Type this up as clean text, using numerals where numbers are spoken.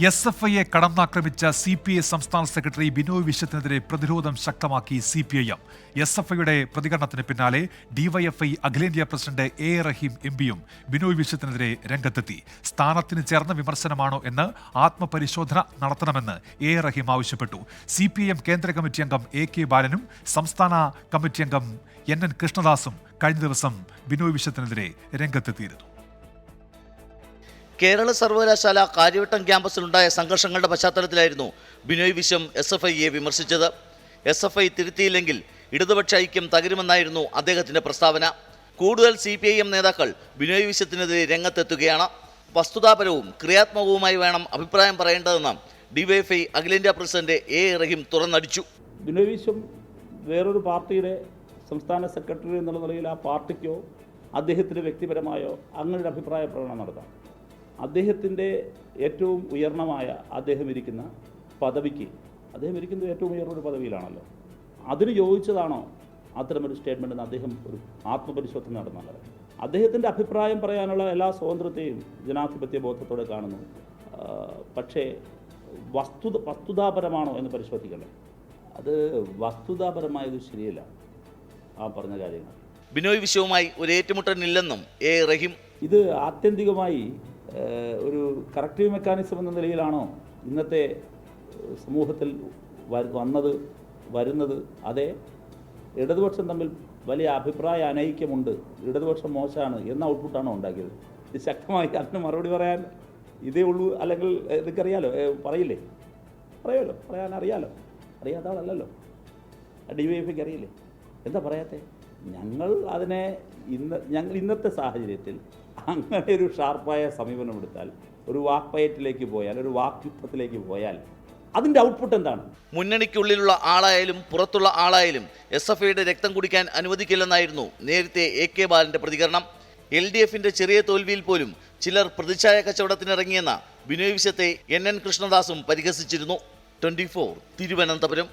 SFIയെ കടന്നാക്രമിച്ച CPI സംസ്ഥാന secretary Binoy വിശ്വത്തിനെതിരെ പ്രതിരോധം ശക്തമാക്കി CPIM. SFIയുടെ പ്രതികരണത്തിന് പിന്നാലെ DYFI അഖിലേന്ത്യാ പ്രസിഡന്റ് A. റഹീം MPയും ബിനോയ് വിശ്വത്തിനെതിരെ രംഗത്തെത്തി. സ്ഥാനത്തിന് ചേർന്ന വിമർശനമാണോ എന്ന് ആത്മപരിശോധന നടത്തണമെന്ന് A. റഹീം ആവശ്യപ്പെട്ടു. CPIM കേന്ദ്ര കമ്മിറ്റി അംഗം AK ബാലനും സംസ്ഥാന കമ്മിറ്റി അംഗം NN കൃഷ്ണദാസും കഴിഞ്ഞ ദിവസം ബിനോയ് വിശ്വത്തിനെതിരെ രംഗത്തെത്തിയിരുന്നു. കേരള സർവകലാശാല കാര്യവട്ടം ക്യാമ്പസിലുണ്ടായ സംഘർഷങ്ങളുടെ പശ്ചാത്തലത്തിലായിരുന്നു ബിനോയ് വിശ്വം SFIയെ വിമർശിച്ചത്. SFI തിരുത്തിയില്ലെങ്കിൽ ഇടതുപക്ഷ ഐക്യം തകരുമെന്നായിരുന്നു അദ്ദേഹത്തിന്റെ പ്രസ്താവന. കൂടുതൽ CPIM നേതാക്കൾ ബിനോയ് വിശ്വത്തിനെതിരെ രംഗത്തെത്തുകയാണ്. വസ്തുതാപരവും ക്രിയാത്മകവുമായി വേണം അഭിപ്രായം പറയേണ്ടതെന്ന് DYFI അഖിലേന്ത്യാ പ്രസിഡന്റ് A. റഹീം തുറന്നടിച്ചു. ബിനോയ് വിശ്വം വേറൊരു പാർട്ടിയുടെ സംസ്ഥാന സെക്രട്ടറി എന്നുള്ള നിലയിൽ ആ പാർട്ടിക്കോ അദ്ദേഹത്തിന് വ്യക്തിപരമായോ അങ്ങനെ ഒരു അഭിപ്രായ പ്രകടനം നടത്താം. അദ്ദേഹത്തിൻ്റെ ഏറ്റവും ഉയർന്നമായ അദ്ദേഹം ഇരിക്കുന്ന പദവിക്ക്, അദ്ദേഹം ഇരിക്കുന്നത് ഏറ്റവും ഉയർന്നൊരു പദവിയിലാണല്ലോ, അതിന് യോജിച്ചതാണോ അത്തരമൊരു സ്റ്റേറ്റ്മെൻറ്റ്? അദ്ദേഹം ഒരു ആത്മപരിശോധന നടന്നത്. അദ്ദേഹത്തിൻ്റെ അഭിപ്രായം പറയാനുള്ള എല്ലാ സ്വാതന്ത്ര്യത്തെയും ജനാധിപത്യ ബോധത്തോടെ കാണുന്നു. പക്ഷേ വസ്തുതാപരമാണോ എന്ന് പരിശോധിക്കണ്ടേ? അത് വസ്തുതാപരമായത് ശരിയല്ല ആ പറഞ്ഞ കാര്യങ്ങൾ. ബിനോയ് വിശ്വവുമായി ഒരു ഏറ്റുമുട്ടലില്ലെന്നും A. റഹീം. ഇത് ആത്യന്തികമായി ഒരു കറക്റ്റീവ് മെക്കാനിസം എന്ന നിലയിലാണോ ഇന്നത്തെ സമൂഹത്തിൽ വരുന്നത്? അതേ ഇടതുപക്ഷം തമ്മിൽ വലിയ അഭിപ്രായ അനൈക്യമുണ്ട്, ഇടതുപക്ഷം മോശമാണ് എന്ന ഔട്ട്പുട്ടാണോ ഉണ്ടാക്കിയത്? ഇത് ശക്തമായി അതിന് മറുപടി പറയാൻ ഇതേ ഉള്ളൂ. അല്ലെങ്കിൽ ഇതൊക്കെ പറയില്ലേ? പറയുമല്ലോ, പറയാൻ അറിയാത്ത ആളല്ലല്ലോ. DYFIക്ക് അറിയില്ലേ? എന്താ പറയാത്തേ? ഞങ്ങൾ ഇന്നത്തെ സാഹചര്യത്തിൽ അങ്ങനെ ഒരു ഷാർപ്പായ സമീപനം എടുത്താൽ, ഒരു വാക്പയറ്റിലേക്ക് പോയാൽ, ഒരു വാക്യുദ്ധത്തിലേക്ക് പോയാൽ അതിൻ്റെ ഔട്ട്പുട്ട് എന്താണ്? മുന്നണിക്കുള്ളിലുള്ള ആളായാലും പുറത്തുള്ള ആളായാലും SFIയുടെ രക്തം കുടിക്കാൻ അനുവദിക്കില്ലെന്നായിരുന്നു നേരത്തെ AK ബാലന്റെ പ്രതികരണം. LDFന്റെ ചെറിയ തോൽവിയിൽ പോലും ചിലർ പ്രതിച്ഛായ കച്ചവടത്തിനിറങ്ങിയെന്ന ബിനോയ് വിശ്വത്തെ NN കൃഷ്ണദാസും പരിഹസിച്ചിരുന്നു. 24 തിരുവനന്തപുരം.